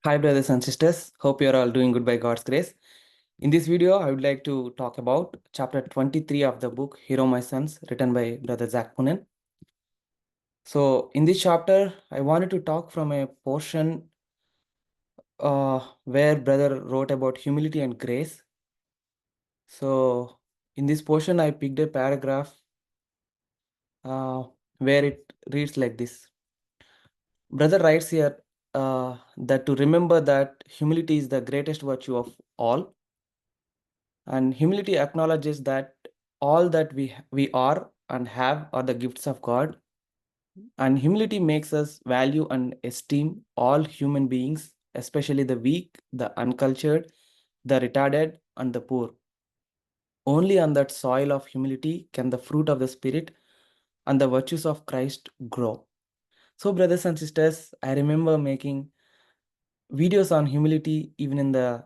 Hi, brothers and sisters. Hope you're all doing good by God's grace. In this video, I would like to talk about chapter 23 of the book Hero My Sons, written by Brother Zach Punen. So, in this chapter, I wanted to talk from a portion where Brother wrote about humility and grace. So, in this portion, I picked a paragraph uh, where it reads like this. Brother writes here that to remember that humility is the greatest virtue of all. And humility acknowledges that all that we are and have are the gifts of God. And humility makes us value and esteem all human beings, especially the weak, the uncultured, the retarded, and the poor. Only on that soil of humility can the fruit of the Spirit and the virtues of Christ grow. So, brothers and sisters, I remember making videos on humility even in the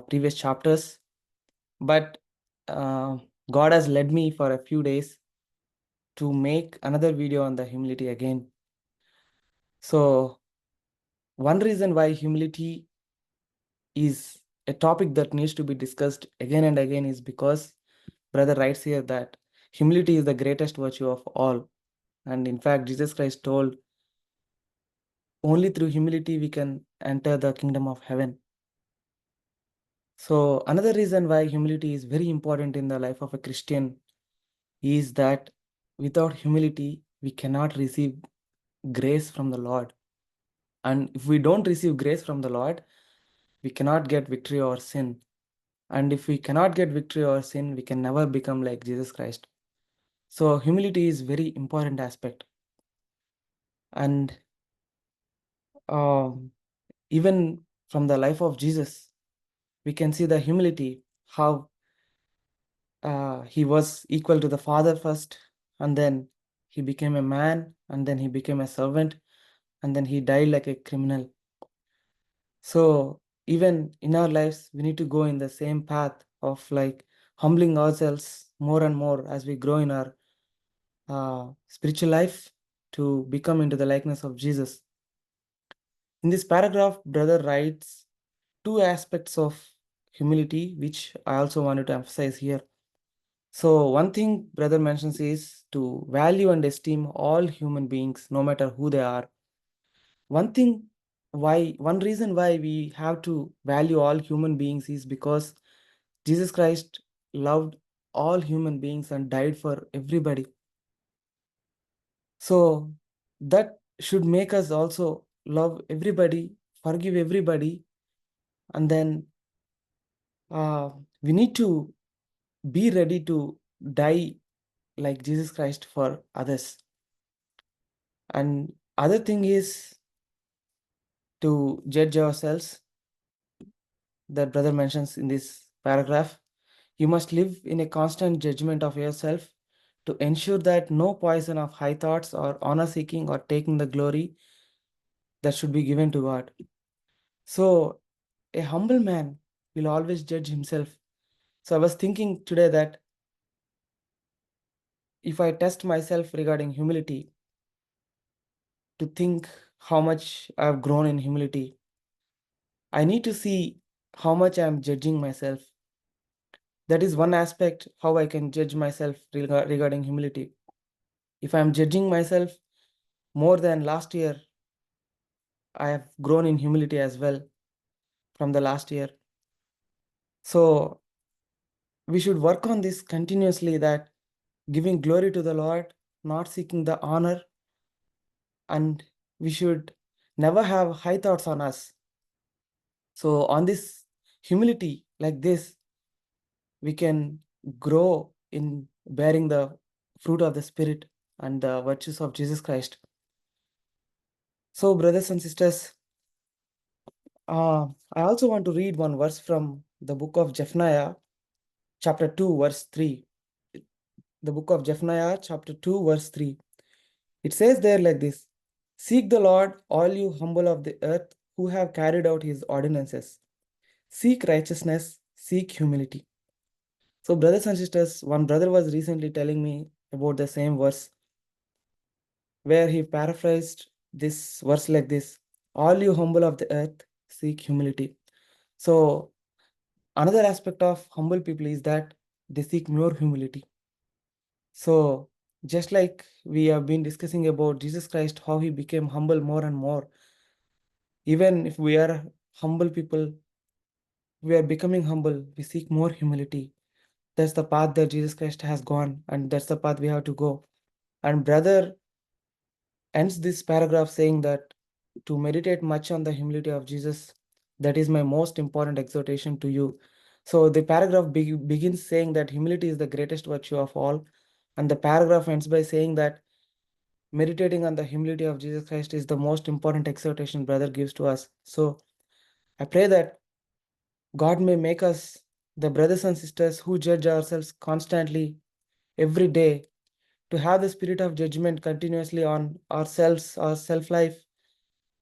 previous chapters, but uh, God has led me for a few days to make another video on the humility again. So, one reason why humility is a topic that needs to be discussed again and again is because brother writes here that humility is the greatest virtue of all. And in fact, Jesus Christ told only through humility we can enter the kingdom of heaven. So, another reason why humility is very important in the life of a Christian is that without humility, we cannot receive grace from the Lord. And if we don't receive grace from the Lord, we cannot get victory over sin. And if we cannot get victory over sin, we can never become like Jesus Christ. So humility is very important aspect. And um, even from the life of Jesus, we can see the humility, how he was equal to the Father first, and then he became a man, and then he became a servant, and then he died like a criminal. So even in our lives, we need to go in the same path of like humbling ourselves more and more as we grow in our spiritual life to become into the likeness of Jesus. In this paragraph, brother writes two aspects of humility, which I also wanted to emphasize here. So one thing brother mentions is to value and esteem all human beings, no matter who they are. One reason why we have to value all human beings is because Jesus Christ loved all human beings and died for everybody. So that should make us also love everybody, forgive everybody, and then we need to be ready to die like Jesus Christ for others. And other thing is to judge ourselves that brother mentions in this paragraph. You must live in a constant judgment of yourself to ensure that no poison of high thoughts or honor seeking or taking the glory that should be given to God. So a humble man will always judge himself. So I was thinking today that if I test myself regarding humility, to think how much I've grown in humility, I need to see how much I'm judging myself. That is one aspect how I can judge myself regarding humility. If I'm judging myself more than last year, I have grown in humility as well from the last year. So we should work on this continuously, that giving glory to the Lord, not seeking the honor, and we should never have high thoughts on us. So on this humility like this, we can grow in bearing the fruit of the Spirit and the virtues of Jesus Christ. So brothers and sisters, I also want to read one verse from the book of Zephaniah, chapter 2, verse 3. The book of Zephaniah, chapter 2, verse 3. It says there like this: Seek the Lord, all you humble of the earth who have carried out his ordinances. Seek righteousness, seek humility. So, brothers and sisters, one brother was recently telling me about the same verse where he paraphrased this verse like this: All you humble of the earth, seek humility. So another aspect of humble people is that they seek more humility. So just like we have been discussing about Jesus Christ, how he became humble more and more, even if we are humble people, we are becoming humble, we seek more humility. That's the path that Jesus Christ has gone, and that's the path we have to go. And brother ends this paragraph saying that to meditate much on the humility of Jesus, that is my most important exhortation to you. So the paragraph begins saying that humility is the greatest virtue of all, and the paragraph ends by saying that meditating on the humility of Jesus Christ is the most important exhortation brother gives to us. So I pray that God may make us the brothers and sisters who judge ourselves constantly every day, to have the spirit of judgment continuously on ourselves, our self life,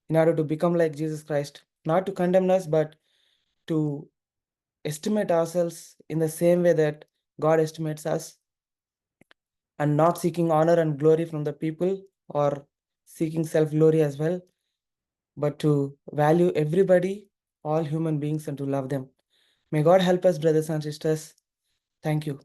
in order to become like Jesus Christ, not to condemn us, but to estimate ourselves in the same way that God estimates us, and not seeking honor and glory from the people or seeking self glory as well, but to value everybody, all human beings, and to love them. May God help us, brothers and sisters. Thank you.